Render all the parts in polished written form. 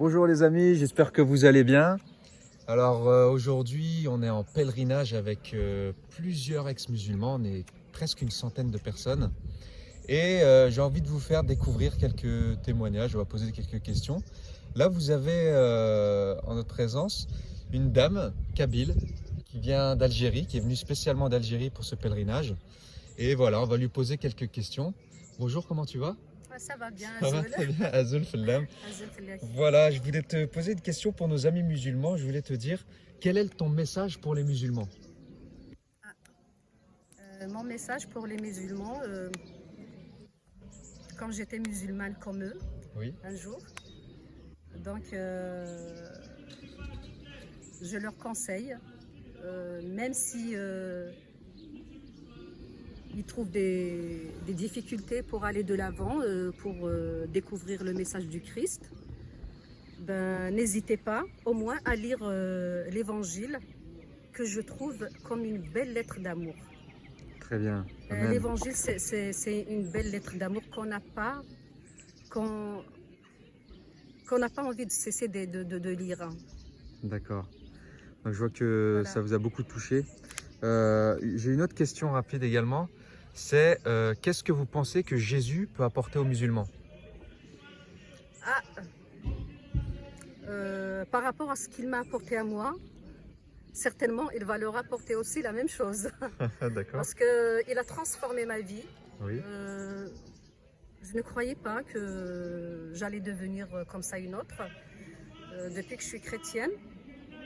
Bonjour les amis, j'espère que vous allez bien. Alors aujourd'hui, on est en pèlerinage avec plusieurs ex-musulmans, on est presque une centaine de personnes. Et j'ai envie de vous faire découvrir quelques témoignages, on va poser quelques questions. Là, vous avez en notre présence une dame, Kabyle, qui vient d'Algérie, qui est venue spécialement d'Algérie pour ce pèlerinage. Et voilà, on va lui poser quelques questions. Bonjour, comment tu vas? Ça va bien, Ça va Azul. très bien, Azul Fellam. Azul Fellak. Voilà, je voulais te poser une question pour nos amis musulmans. Je voulais te dire, quel est ton message pour les musulmans? Mon message pour les musulmans, quand j'étais musulmane comme eux, Oui, un jour, donc je leur conseille, même si ils trouvent des difficultés pour aller de l'avant, pour découvrir le message du Christ, ben, n'hésitez pas au moins à lire l'évangile que je trouve comme une belle lettre d'amour. très bien. Amen. L'évangile, c'est une belle lettre d'amour qu'on qu'on n'a pas envie de cesser de lire. D'accord. Donc, je vois que Voilà. ça vous a beaucoup touché. J'ai une autre question rapide également. C'est qu'est-ce que vous pensez que Jésus peut apporter aux musulmans? Ah, par rapport à ce qu'il m'a apporté à moi, certainement, il va leur apporter aussi la même chose. D'accord. Parce qu'il a transformé ma vie. Oui. Je ne croyais pas que j'allais devenir comme ça une autre. Depuis que je suis chrétienne,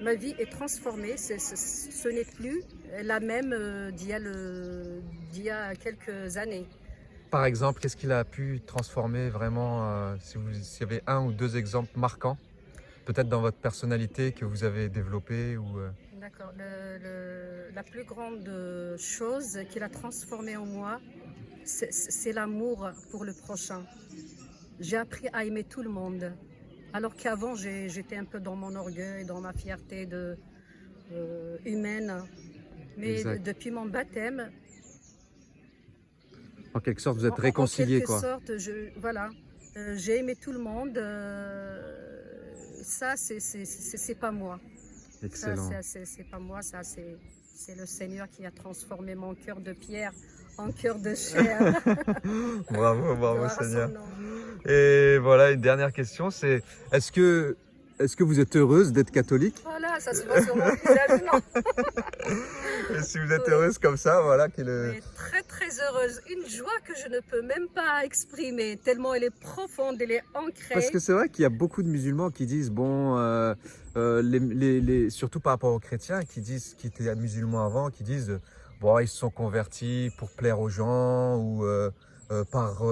ma vie est transformée. Ce n'est plus la même d'il y a quelques années. Par exemple, qu'est-ce qu'il a pu transformer vraiment, s'il y avait un ou deux exemples marquants, peut-être dans votre personnalité que vous avez développée ou D'accord. La plus grande chose qu'il a transformée en moi, c'est l'amour pour le prochain. J'ai appris à aimer tout le monde. Alors qu'avant, j'étais un peu dans mon orgueil, dans ma fierté humaine. Mais Exact. depuis mon baptême, En quelque sorte, vous êtes en réconciliés, quelque quoi. sorte, voilà, j'ai aimé tout le monde. Ça, c'est pas moi. Ça, Excellent. c'est pas moi. Ça, c'est le Seigneur qui a transformé mon cœur de pierre en cœur de chair. Bravo, bravo Gloire à son Seigneur. nom. Et voilà, une dernière question, c'est est-ce que vous êtes heureuse d'être catholique? Voilà, ça se voit sur mon visage. Non. Et si vous êtes Oui. heureuse comme ça, voilà, Mais très très heureuse, une joie que je ne peux même pas exprimer, tellement elle est profonde, elle est ancrée. parce que c'est vrai qu'il y a beaucoup de musulmans qui disent, bon, surtout par rapport aux chrétiens, qui étaient musulmans avant, qui disent, bon, ils se sont convertis pour plaire aux gens ou par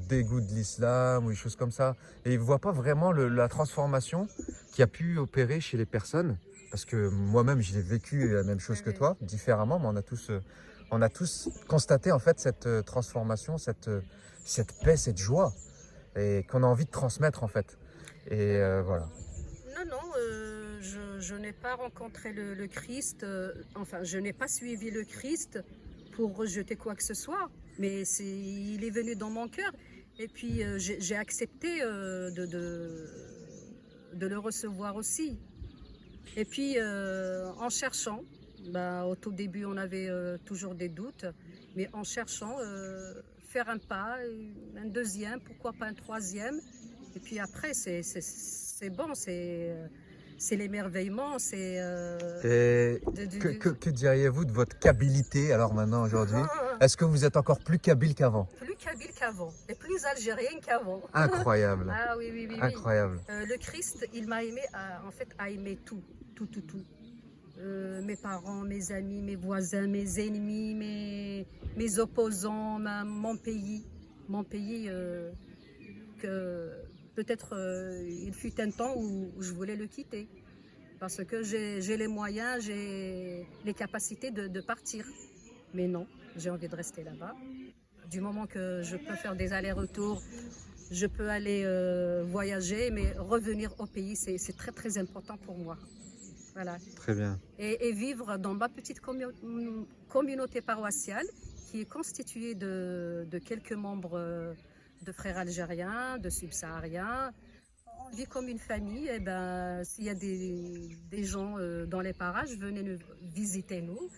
dégoût de l'islam ou des choses comme ça. Et ils ne voient pas vraiment la transformation qui a pu opérer chez les personnes. Parce que moi-même, j'ai vécu la même chose que Oui. toi, différemment, mais on a tous constaté en fait cette transformation, cette paix, cette joie, et qu'on a envie de transmettre en fait. Et voilà. Non, non, je n'ai pas rencontré le Christ, enfin je n'ai pas suivi le Christ pour rejeter quoi que ce soit, mais il est venu dans mon cœur et puis j'ai accepté de le recevoir aussi. Et puis en cherchant, bah, au tout début on avait toujours des doutes, mais en cherchant, faire un pas, un deuxième, pourquoi pas un troisième, et puis après c'est bon, c'est l'émerveillement, c'est Et que diriez-vous de votre kabylité alors maintenant aujourd'hui? Est-ce que vous êtes encore plus kabyle qu'avant? plus kabyle qu'avant, et plus algérienne qu'avant. Incroyable, Ah oui, oui, oui, oui. incroyable. Le Christ, il m'a aimé, en fait, a aimé tout, tout, tout, tout. Mes parents, mes amis, mes voisins, mes ennemis, mes opposants, mon pays que peut-être il fut un temps où je voulais le quitter parce que j'ai les moyens, j'ai les capacités de partir. Mais non, j'ai envie de rester là-bas. Du moment que je peux faire des allers-retours, je peux aller voyager, mais revenir au pays, c'est très très important pour moi. Voilà. Très bien. Et vivre dans ma petite communauté paroissiale qui est constituée de quelques membres de frères algériens, de subsahariens. On vit comme une famille. Et ben, s'il y a des gens dans les parages, venez nous visiter nous.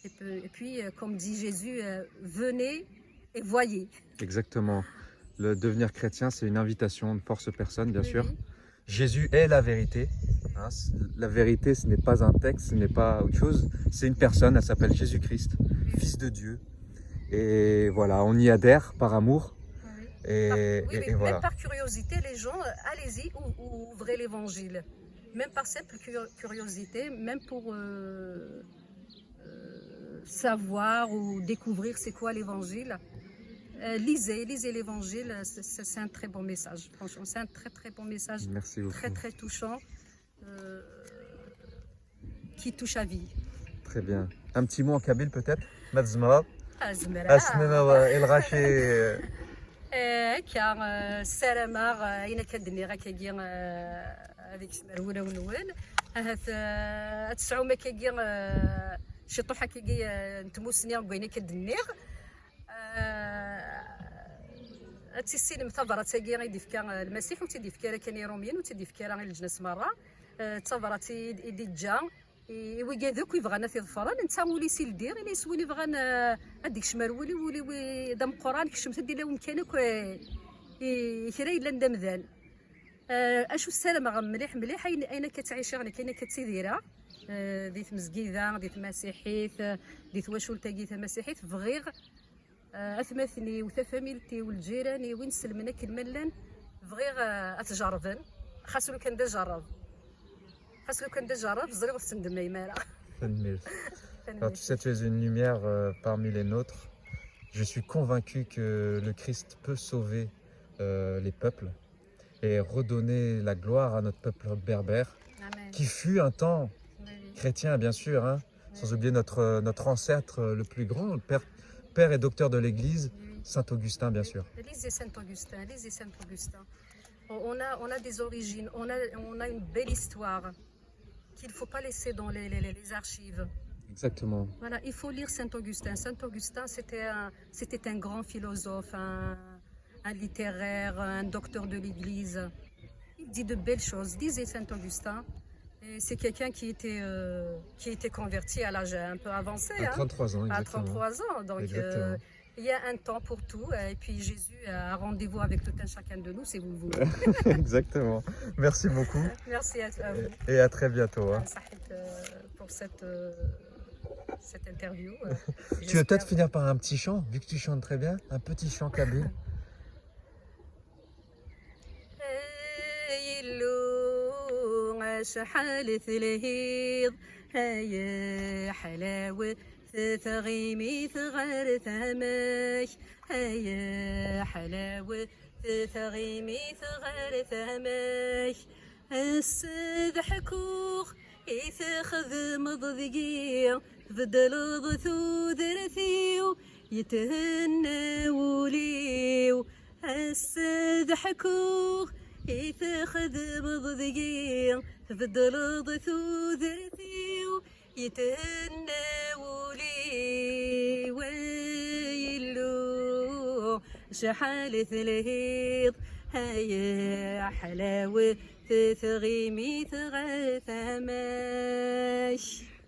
Et puis, comme dit Jésus, venez et voyez. Exactement. Le devenir chrétien, c'est une invitation, on ne force personne, bien Oui, sûr. oui. Jésus est la vérité. Hein. La vérité, ce n'est pas un texte, ce n'est pas autre chose. C'est une personne, elle s'appelle Jésus-Christ, Fils de Dieu. Et voilà, on y adhère par amour. Oui. Et, Oui, et- oui, et voilà. même par curiosité, les gens, allez-y, ouvrez l'évangile. Même par simple curiosité, même pour savoir ou découvrir c'est quoi l'évangile. Lisez l'évangile, c'est un très bon message. Franchement, c'est un très très bon message, Merci beaucoup. très très touchant, euh, qui touche à vie. Très bien. Un petit mot en kabyle peut-être Madzma. Azmera. Asnena El Raché. هكا السلامة أين كدني غا كيجي هذيك مرولة ونوال هات تسعو ما كيجي شي طوحة كيجي نتموسني وقيني كدنيغ تيسيلم ثبرة تاكي غيدي فكا المسيح وتيدي فكا راه كان روميين وتيدي فكا راه الجنس مرة ثبرة تيدي جا ويجا ذوك يبغانا في ظفران انت ولي سيلدير الا يسولي بغانا هذيك شمال ولي دام قران كشمت دير لهم كانك كرا الا ندمذان اشو السلامه مليح اين كتعيش غني كاينه كتيديرها ديت مزكيده ديت مسيحيت ديت واشول تاكيت مسيحيت فغيغ اثمثني وثفاميلتي والجيراني وين سلمنا كالملان فغيغ اتجربن خاصو كان دا جرب خاصو كان دا جرب زريغ تندم يمارا Alors tu sais, tu es une lumière parmi les nôtres. Je suis convaincu que le Christ peut sauver les peuples et redonner la gloire à notre peuple berbère, qui fut un temps chrétien, bien sûr, hein, sans oublier notre ancêtre le plus grand, le père et docteur de l'Église, Saint Augustin, bien sûr. Lisez Saint-Augustin, lisez Saint-Augustin. On a des origines, on a une belle histoire qu'il ne faut pas laisser dans les archives. Exactement. Voilà, il faut lire Saint-Augustin. Saint-Augustin, c'était un grand philosophe, un littéraire, un docteur de l'Église. Il dit de belles choses. Lisez Saint-Augustin. Et c'est quelqu'un qui était converti à l'âge un peu avancé. À 33 ans, À exactement. 33 ans. Donc, Exactement. il y a un temps pour tout. Et puis Jésus a rendez-vous avec tout un chacun de nous, si vous le voulez. Exactement. Merci beaucoup Merci à vous. et à très bientôt. Hein. Pour cette interview. Tu veux peut-être finir par un petit chant, vu que tu chantes très bien, un petit chant kabyle. شحال ثلهيض هيا حلاوة تغيمي ثغار ثماش هيا حلاوة تغيمي ثغار ثماش السذحكوخ يتخذ مضذقية بدل ضثو ذرثيو يتهنى وليو السذحكوخ يتخذ مضذقية بدل ضثو ذرثيو يتهنى ولي ويلو شحال ثلهيض هيا حلاوة تغيمي ثغاثماش.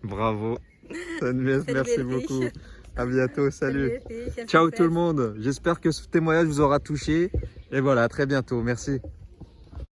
Bravo. Merci beaucoup. À bientôt. Salut. Ciao tout le monde. J'espère que ce témoignage vous aura touché. Et voilà, à très bientôt. Merci.